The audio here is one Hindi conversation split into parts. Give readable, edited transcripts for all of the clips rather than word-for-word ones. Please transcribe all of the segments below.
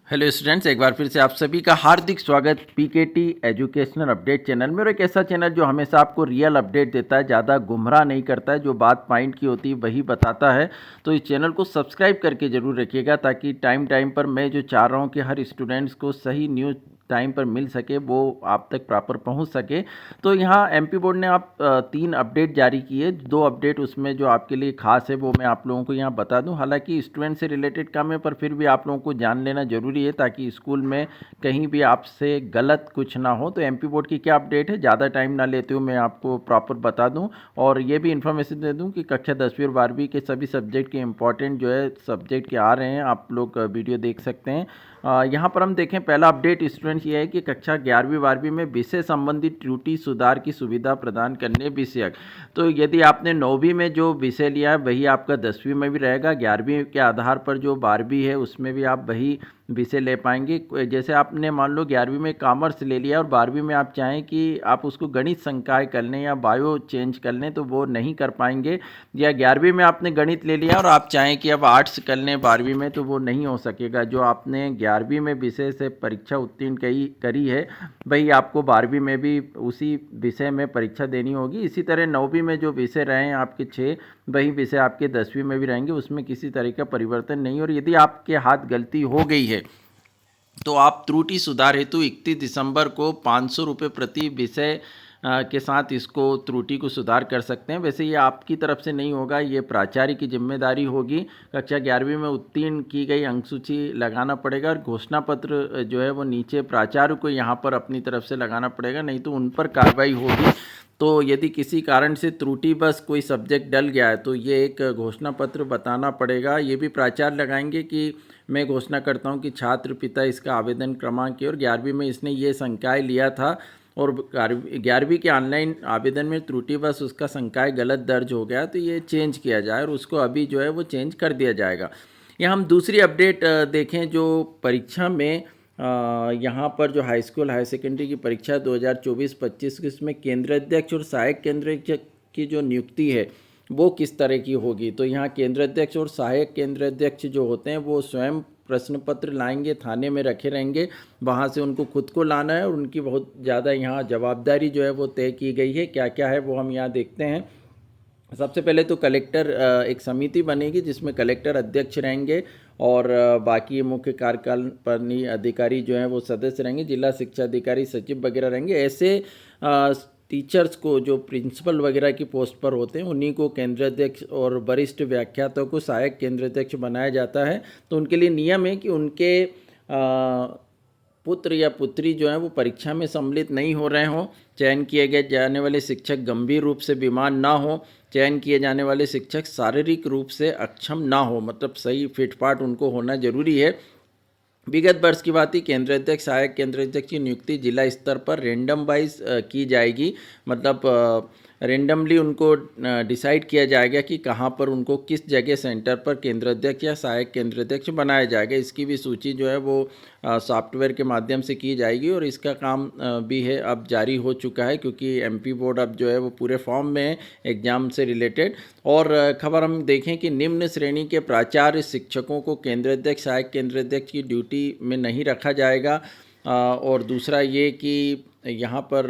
हेलो स्टूडेंट्स, एक बार फिर से आप सभी का हार्दिक स्वागत पीकेटी एजुकेशनल अपडेट चैनल में। और एक ऐसा चैनल जो हमेशा आपको रियल अपडेट देता है, ज़्यादा गुमराह नहीं करता है, जो बात पॉइंट की होती है वही बताता है। तो इस चैनल को सब्सक्राइब करके ज़रूर रखिएगा, ताकि टाइम टाइम पर मैं जो चाह रहा हूँ कि हर स्टूडेंट्स को सही न्यूज़ टाइम पर मिल सके, वो आप तक प्रॉपर पहुंच सके। तो यहाँ एमपी बोर्ड ने आप 3 अपडेट जारी किए। 2 अपडेट उसमें जो आपके लिए खास है वो मैं आप लोगों को यहाँ बता दूं। हालांकि स्टूडेंट से रिलेटेड काम है, पर फिर भी आप लोगों को जान लेना जरूरी है, ताकि स्कूल में कहीं भी आपसे गलत कुछ ना हो। तो एमपी बोर्ड की क्या अपडेट है, ज़्यादा टाइम ना लेते हुए मैं आपको प्रॉपर बता दूँ, और ये भी इन्फॉर्मेशन दे दूँ कि कक्षा 10वीं और 12वीं के सभी सब्जेक्ट के इंपॉर्टेंट जो है सब्जेक्ट के आ रहे हैं, आप लोग वीडियो देख सकते हैं। यहाँ पर हम देखें, पहला अपडेट स्टूडेंट्स ये है कि कक्षा 11वीं 12वीं में विषय संबंधी त्रुटि सुधार की सुविधा प्रदान करने विषयक। तो यदि आपने 9वीं में जो विषय लिया है वही आपका 10वीं में भी रहेगा। 11वीं के आधार पर जो 12वीं है उसमें भी आप वही विषय ले पाएंगे। जैसे आपने मान लो 11वीं में कॉमर्स ले लिया और 12वीं में आप चाहें कि आप उसको गणित संकाय कर लें या बायो चेंज कर लें, तो वो नहीं कर पाएंगे। या 11वीं में आपने गणित ले लिया और आप चाहें कि अब आर्ट्स कर लें 12वीं में, तो वो नहीं हो सकेगा। जो आपने 11वीं में विषय से परीक्षा उत्तीर्ण करी है वही आपको 12वीं में भी उसी विषय में परीक्षा देनी होगी। इसी तरह 9वीं में जो विषय रहे हैं आपके 6, वही विषय आपके 10वीं में भी रहेंगे, उसमें किसी तरह का परिवर्तन नहीं। और यदि आपके हाथ गलती हो गई है तो आप त्रुटि सुधार हेतु 31 दिसंबर को 500 रुपये प्रति विषय के साथ इसको त्रुटि को सुधार कर सकते हैं। वैसे ये आपकी तरफ से नहीं होगा, ये प्राचार्य की जिम्मेदारी होगी। कक्षा 11वीं में उत्तीर्ण की गई अंक सूची लगाना पड़ेगा, और घोषणा पत्र जो है वो नीचे प्राचार्य को यहाँ पर अपनी तरफ से लगाना पड़ेगा, नहीं तो उन पर कार्रवाई होगी। तो यदि किसी कारण से त्रुटि बस कोई सब्जेक्ट डल गया है तो ये एक घोषणा पत्र बताना पड़ेगा। ये भी प्राचार्य लगाएंगे कि मैं घोषणा करता हूँ कि छात्र पिता इसका आवेदन क्रमांक है और 11वीं में इसने ये संकाय लिया था, और 11वीं के ऑनलाइन आवेदन में त्रुटिवश उसका संकाय गलत दर्ज हो गया, तो ये चेंज किया जाए और उसको अभी जो है वो चेंज कर दिया जाएगा। यहाँ हम दूसरी अपडेट देखें, जो परीक्षा में यहाँ पर जो हाई स्कूल हायर सेकेंडरी की परीक्षा 2024-25 की, इसमें केंद्राध्यक्ष और सहायक केंद्राध्यक्ष की जो नियुक्ति है वो किस तरह की होगी। तो यहाँ केंद्राध्यक्ष और सहायक केंद्राध्यक्ष जो होते हैं वो स्वयं प्रश्न पत्र लाएंगे, थाने में रखे रहेंगे, वहाँ से उनको खुद को लाना है, और उनकी बहुत ज़्यादा यहाँ जवाबदारी जो है वो तय की गई है। क्या क्या है वो हम यहाँ देखते हैं। सबसे पहले तो कलेक्टर, एक समिति बनेगी जिसमें कलेक्टर अध्यक्ष रहेंगे, और बाकी मुख्य कार्यपालनी अधिकारी जो हैं वो सदस्य रहेंगे, जिला शिक्षा अधिकारी सचिव वगैरह रहेंगे। ऐसे टीचर्स को जो प्रिंसिपल वगैरह की पोस्ट पर होते हैं उन्हीं को केंद्राध्यक्ष और वरिष्ठ व्याख्यातों को सहायक केंद्राध्यक्ष बनाया जाता है। तो उनके लिए नियम है कि उनके पुत्र या पुत्री जो है वो परीक्षा में सम्मिलित नहीं हो रहे हों, चयन किए गए जाने वाले शिक्षक गंभीर रूप से बीमार ना हो, चयन किए जाने वाले शिक्षक शारीरिक रूप से अक्षम ना हो, मतलब सही फिटफाट उनको होना जरूरी है। विगत वर्ष की बात ही, केंद्राध्यक्ष सहायक केंद्राध्यक्ष की नियुक्ति जिला स्तर पर रेंडम वाइज की जाएगी, मतलब रेंडमली उनको डिसाइड किया जाएगा कि कहाँ पर उनको किस जगह सेंटर पर केंद्राध्यक्ष या सहायक केंद्राध्यक्ष बनाया जाएगा। इसकी भी सूची जो है वो सॉफ्टवेयर के माध्यम से की जाएगी, और इसका काम भी है अब जारी हो चुका है, क्योंकि एमपी बोर्ड अब जो है वो पूरे फॉर्म में है एग्जाम से रिलेटेड। और खबर हम देखें कि निम्न श्रेणी के प्राचार्य शिक्षकों को केंद्राध्यक्ष सहायक केंद्राध्यक्ष की ड्यूटी में नहीं रखा जाएगा। और दूसरा ये कि यहाँ पर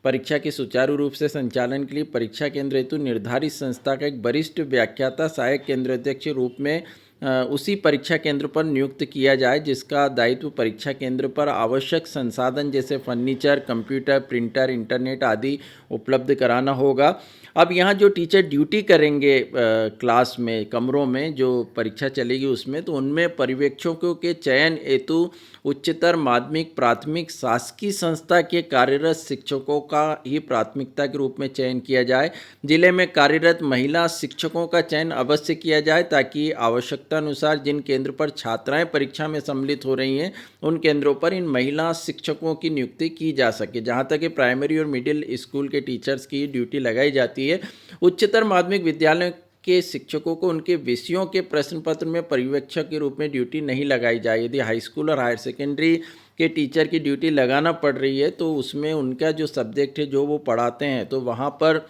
परीक्षा के सुचारू रूप से संचालन के लिए परीक्षा केंद्र हेतु निर्धारित संस्था का एक वरिष्ठ व्याख्याता सहायक केंद्राध्यक्ष के रूप में उसी परीक्षा केंद्र पर नियुक्त किया जाए, जिसका दायित्व परीक्षा केंद्र पर आवश्यक संसाधन जैसे फर्नीचर, कंप्यूटर, प्रिंटर, इंटरनेट आदि उपलब्ध कराना होगा। अब यहाँ जो टीचर ड्यूटी करेंगे क्लास में, कमरों में जो परीक्षा चलेगी उसमें, तो उनमें पर्यवेक्षकों के चयन हेतु उच्चतर माध्यमिक प्राथमिक शासकीय संस्था के कार्यरत शिक्षकों का ही प्राथमिकता के रूप में चयन किया जाए। जिले में कार्यरत महिला शिक्षकों का चयन अवश्य किया जाए, ताकि आवश्यकता अनुसार जिन केंद्र पर छात्राएं परीक्षा में सम्मिलित हो रही हैं उन केंद्रों पर इन महिला शिक्षकों की नियुक्ति की जा सके। जहां तक कि प्राइमरी और मिडिल स्कूल के टीचर्स की ड्यूटी लगाई जाती है, उच्चतर माध्यमिक विद्यालय के शिक्षकों को उनके विषयों के प्रश्न पत्र में पर्यवेक्षक के रूप में ड्यूटी नहीं लगाई जाए। यदि हाई स्कूल और हायर सेकेंडरी के टीचर की ड्यूटी लगाना पड़ रही है तो उसमें उनका जो सब्जेक्ट है जो वो पढ़ाते हैं, तो वहाँ पर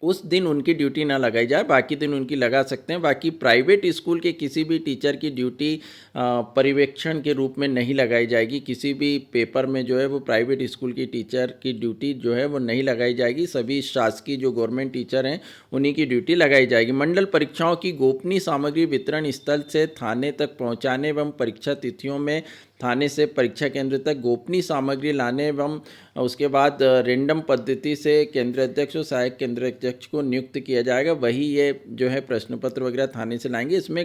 उस दिन उनकी ड्यूटी ना लगाई जाए, बाकी दिन उनकी लगा सकते हैं। बाकी प्राइवेट स्कूल के किसी भी टीचर की ड्यूटी पर्यवेक्षण के रूप में नहीं लगाई जाएगी। किसी भी पेपर में जो है वो प्राइवेट स्कूल की टीचर की ड्यूटी जो है वो नहीं लगाई जाएगी। सभी शासकीय जो गवर्नमेंट टीचर हैं उन्हीं की ड्यूटी लगाई जाएगी। मंडल परीक्षाओं की गोपनीय सामग्री वितरण स्थल से थाने तक पहुँचाने एवं परीक्षा तिथियों में थाने से परीक्षा केंद्र तक गोपनीय सामग्री लाने एवं उसके बाद रेंडम पद्धति से केंद्र अध्यक्ष और सहायक केंद्र अध्यक्ष को नियुक्त किया जाएगा। वही ये जो है प्रश्न पत्र वगैरह थाने से लाएंगे। इसमें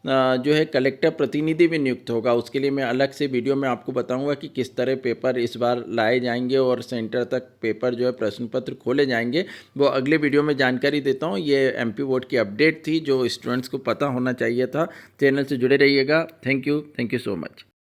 जो है कलेक्टर प्रतिनिधि भी नियुक्त होगा। उसके लिए मैं अलग से वीडियो में आपको बताऊंगा कि किस तरह पेपर इस बार लाए जाएंगे और सेंटर तक पेपर जो है प्रश्न पत्र खोले जाएंगे, वो अगले वीडियो में जानकारी देता हूँ। ये MP बोर्ड की अपडेट थी जो स्टूडेंट्स को पता होना चाहिए था। चैनल से जुड़े रहिएगा। Thank you so much.